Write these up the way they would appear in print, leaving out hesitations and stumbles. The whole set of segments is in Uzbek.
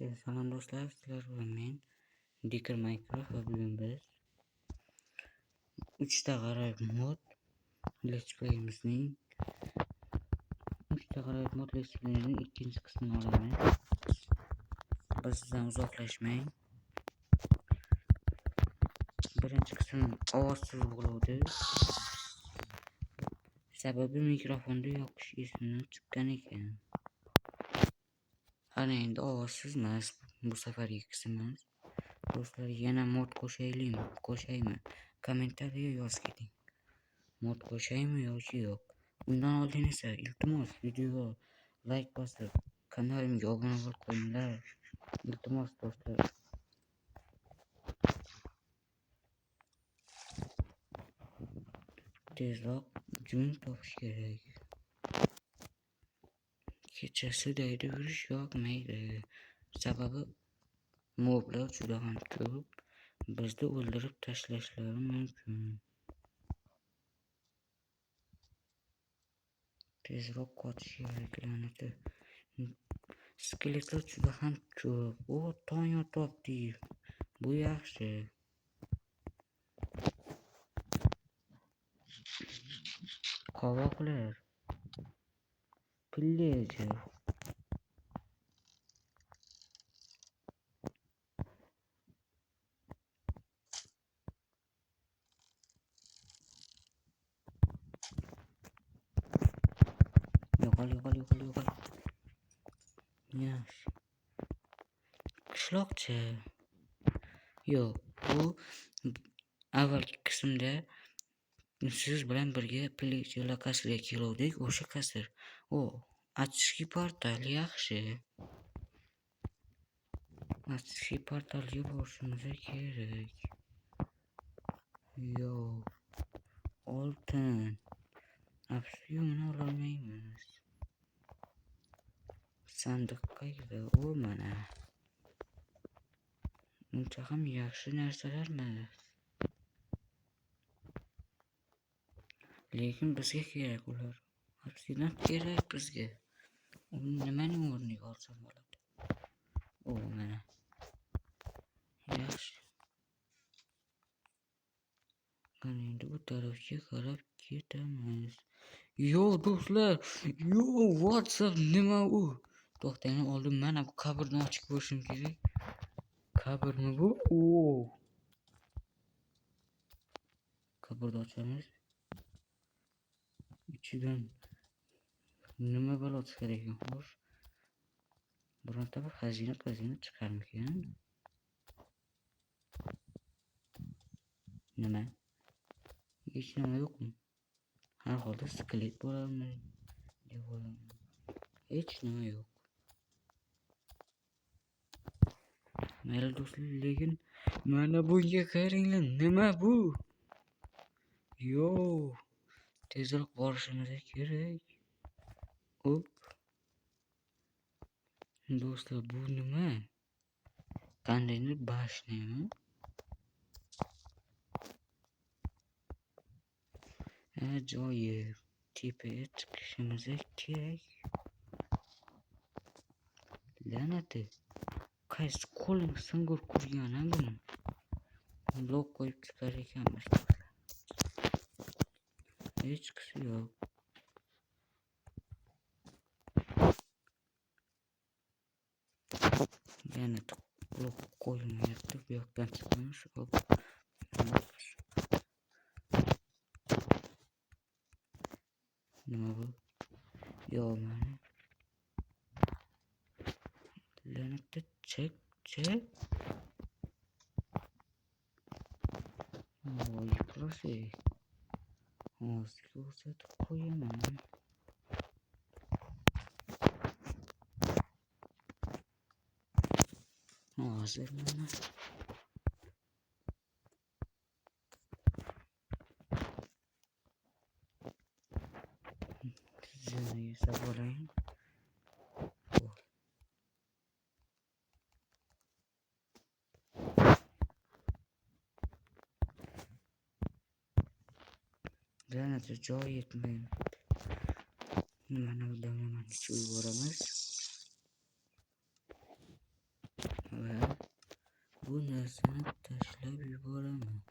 Salom do'stlar, sizlar bilan men Dicker Minecraft va bugun biz 3 ta g'aroyib mod Let's Play'imizning ikkinchi qismini olamiz. Bizdan uzoqlashmang. Birinchi qism ovozsiz bo'ldi. Sababi mikrofonni yoqish esimdan chiqqan ekan. Ana endi ovozsiz emas bu safargi qismimiz. Do'stlar, yana mod qo'shaymi? Kommentariya yozib keting. Mod qo'shaymi yoki yo'q? Undan oldin esa iltimos videoga like bosib, kanalimga obuna bo'lib qo'yinglar. Iltimos do'stlar. Tezroq jun topish kerak. Kechasi daydi yurish yoqmaydi. Sababi moblar juda ham ko'p. Bizni o'ldirib tashlashlari mumkin. Tezroq qochish kerak la'nati. Skeletlar juda ham ko'p. O, Tonya topdik. Bu yaxshi. Qovoqlar. Pillager. Yo'qol. Yaxshi. Qishloqcha. Yo'q, bu avvalgi qismda siz bilan birga pillagerlar qasriga keluvdik, o'sha qasr. Achishki portal yaxshi. Achishki portalga borishimiz kerak. Yo'q. Oltin. Obsidianni ololmaymiz. Sandiq qayerda? O, mana. Uncha ham yaxshi narsalar emas. Lekin bizga kerak ular. Obsidian kerak bizga. Nimaning o'rniga olsam bo'ladi? O, mana. Yaxshi. Endi bu tarafga qarab ketamiz. Yo do'stlar, WhatsApp nima u? To'xtang, oldin mana bu qabrni ochib ko'rishim kerak. Qabrmi bu? Qabrni ochamiz. Ichidan nima balo chiqar ekan? Xo'sh. Bironta bir xazina chiqarmikan? Nima? Hech nima yo'qmi? Har holda skelet bo'larmi? Hech nima yo'q. Mayli do'stlar, lekin mana bunga qaranglar, nima bu? Tezroq borishimiz kerak. Do'stlar, bu nima? Qandaydir bashnami? Ajoyib. Tepaga chiqishimiz kerak. La'nati. Qaysi qo'ling singur kurgan buni? Blok qo'yib chiqar ekanmiz. Hech qisi yo'q. La'nati blok qo'yilmayapti. Bu yoqdan chiqamiz. Nima bu? Yo'q, mana. La'nati chek. Voy, prosek. Hozir ko'rsatib qo'yaman. Hozir mana. Sizlarga yesa bo'layim. La'nati joy yetmaydi. Nimani ichib yuboramiz. va bu narsani tashlab yuboramiz.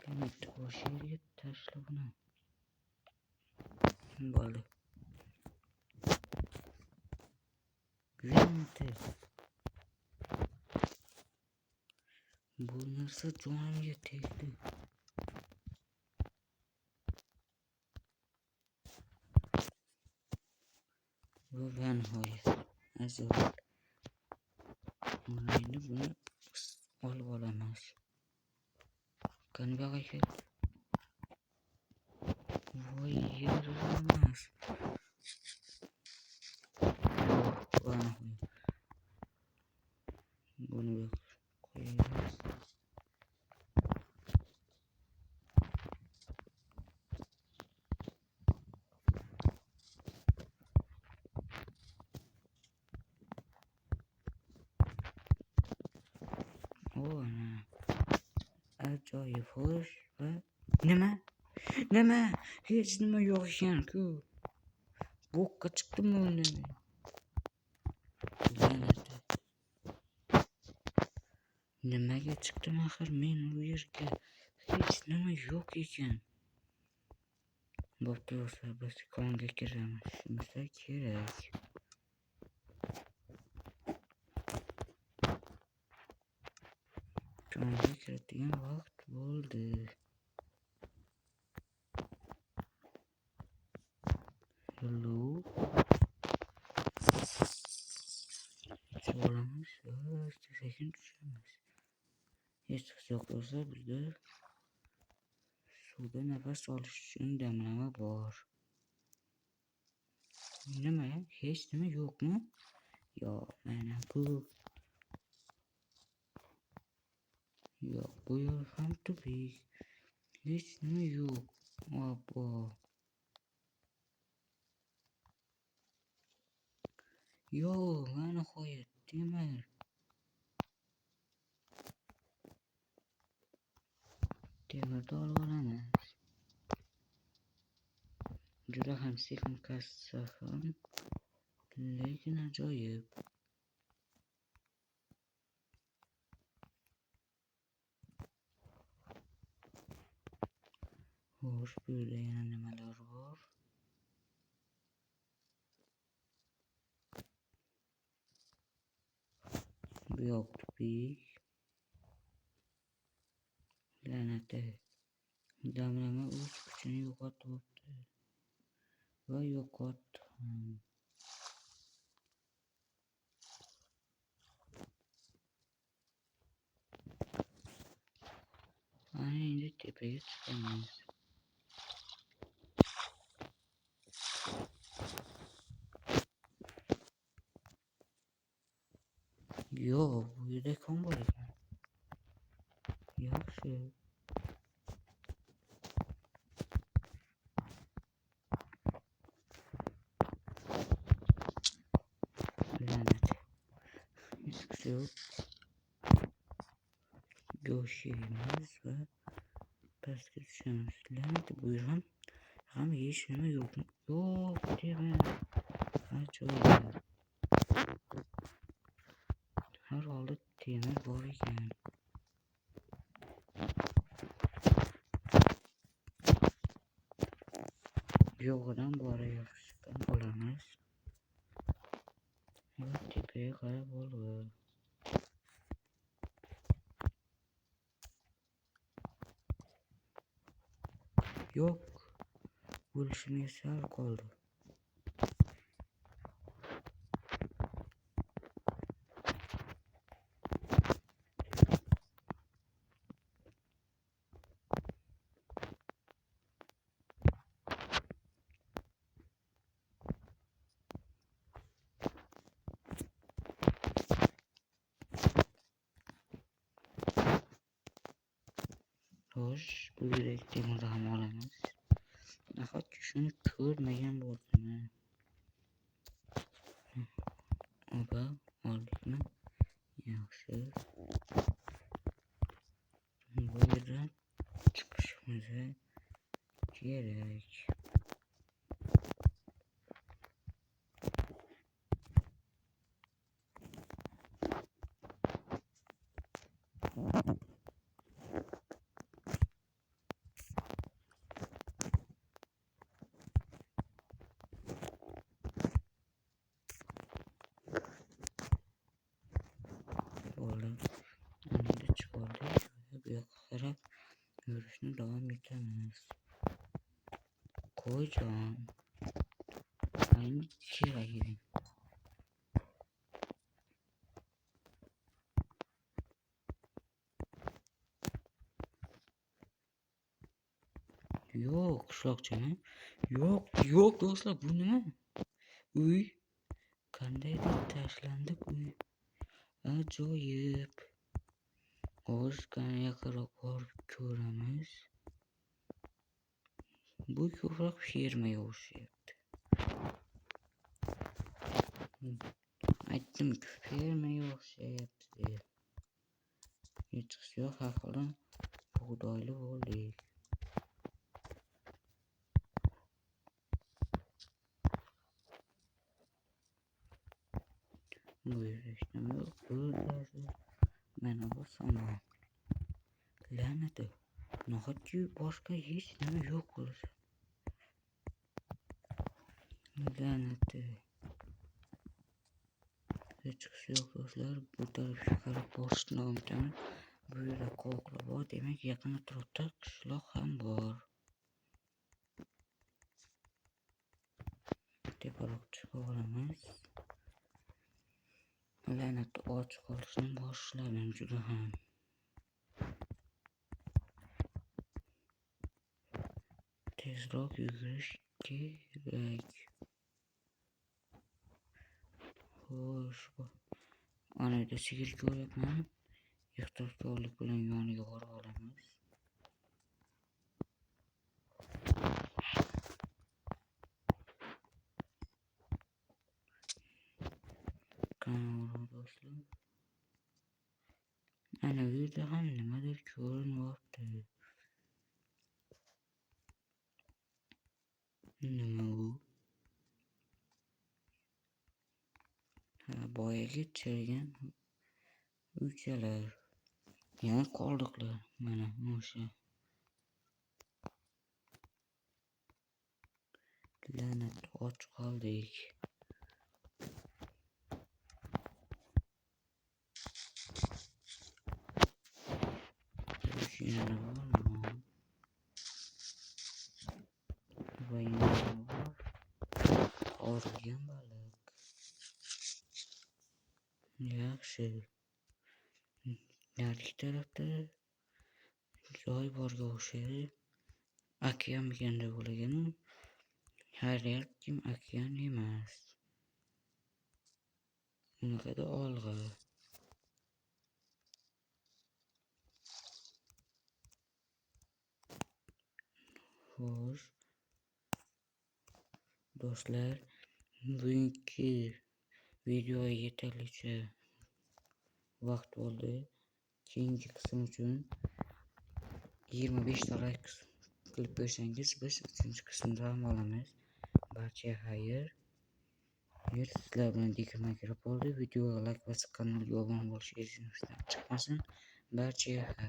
Demak, o'sha yerga tashlab buni. Bo'ldi. Granate. Bu narsa jonimga tegdi. Va nihoyat ajoyib. Endi buni olib olamiz. Qani bu yoqqa kel. Voy yaramas. Buni qo'yamiz. Ajoyib xo'sh va nima? Hech nima yo'q ekan-ku. Bo'qqa chiqdimi unda? Nimaga chiqdim axir men u yerga? Hech nima yo'q ekan. Bo'pti bo'lsa biz konga kiramiz. Shunisi kerak. Konga kiradigan vaqt bo'ldi. Hello. Olamiz va sekin tushamiz. Hech yo'q bo'lsa bizda suvda nafas olish uchun damlama bor. Nima? Hech nima yo'qmi? Yo'q, mana bu. Yo'q, bu yer ham tubik. Hech nima yo'q. Oppo. Yo'q, mana nihoyat temir. Temirni olib olamiz. Juda ham sekin kassa ham, lekin ajoyib. Xo'sh, bu yerda yana nimalar bor? Bu yoq tubik. La'nati. Damlama o'z kuchini yo'qotibdi. Va yo'qotdi ham. Ana endi tepaga chiqamiz. Yo'q, bu yerda kon bor ekan. Yaxshi. La'nat. Hech kuchi yo'q. Go'sht yeymiz va pastga tushamiz. La'nat, bu yer ham hech nima yo'qmi? Yo'q, temir. Ajoyib. Har holda temir bor ekan. Yo'g'idan bora yaxshidan olamiz. Va tepaga qarab olib. Yo'q. Bo'lishimga sal qoldi. Xo'sh, bu yurak temirni ham olamiz. Nahotki shuni ko'rmagan bo'lsam. Oba, oldikmi? Yaxshi. Bu yerdan chiqishimiz kerak. Oğlum, önünde çıkardı. Bu yoqqa qarab yurishni davom etamiz. Qo'yjon. Ayni keragi. Yo'q, qishloqchami? Yo'q do'stlar, bu nima? Uy qandaydir tashlandiq uy. Ajoyib. Hozir qani yaqinroq borib ko'ramiz. Bu ko'proq fermaga o'xshayapti. Aytdim-ku, fermaga o'xshayapti deb. Hechqisi yo'q, har holda bug'doyli bo'ldik. Bu yerda hech nima yo'q. Buradasi mana bu somon. La'nati. Nahotki boshqa hech nima yo'q bo'lsa. La'nati. Hechqisi yo'q do'stlar. Bu tarafga qarab borishni davom etamiz. Bu yerda qovoqlar bor, demak yaqin atrofda qishloq ham bor. Teparoq chiqib olamiz. La'nat och qolishni boshladim juda ham. Tezroq yugurish kerak. Xo'sh, ana yerda sigir ko'ryapman. Ehtiyotkorlik bilan yoniga borib olamiz. Qani do'stlar. Ana bu yerda ham nimadir ko'rinyapti. Nima u? Boyagi chirigan uychalar. Yana qoldiqlar. Mana o'sha. La'nat, och qoldik. Yana bormi? Va yana bor. Qorilgan baliq. Yaxshi. Narigi tarafda joy borga o'xshaydi. Okean bo'laganu. Haryatkim okean emas. Unaqada olg'a. Xo'sh. Do'stlar, bugungi videoga yetarlicha vaqt bo'ldi. Keyingi qism uchun 25 ta like qilib qo'ysangiz biz 3-qismda ham olamiz. Barchaga xayr. Sizlar bilan diqqatga kirib qoldi. Videoga like bosib kanalga obuna bo'lishingizni chiqmasin. Barchaga xayr.